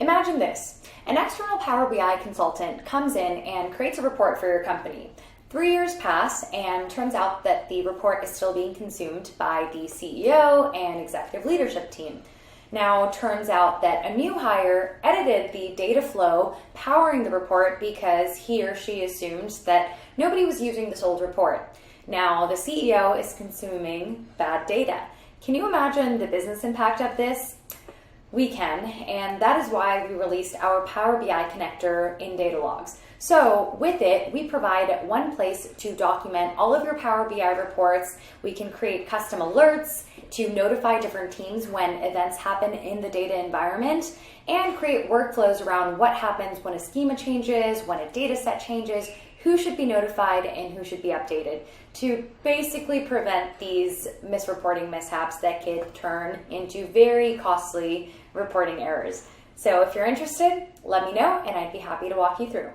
Imagine this. An external Power BI consultant comes in and creates a report for your company. 3 years pass and turns out that the report is still being consumed by the CEO and executive leadership team. Now, turns out that a new hire edited the data flow powering the report because he or she assumed that nobody was using this old report. Now, the CEO is consuming bad data. Can you imagine the business impact of this? We can, and that is why we released our Power BI connector in Datalogz. So with it, we provide one place to document all of your Power BI reports. We can create custom alerts to notify different teams when events happen in the data environment, and create workflows around what happens when a schema changes, when a data set changes, who should be notified and who should be updated, to basically prevent these misreporting mishaps that could turn into very costly reporting errors. So if you're interested, let me know and I'd be happy to walk you through.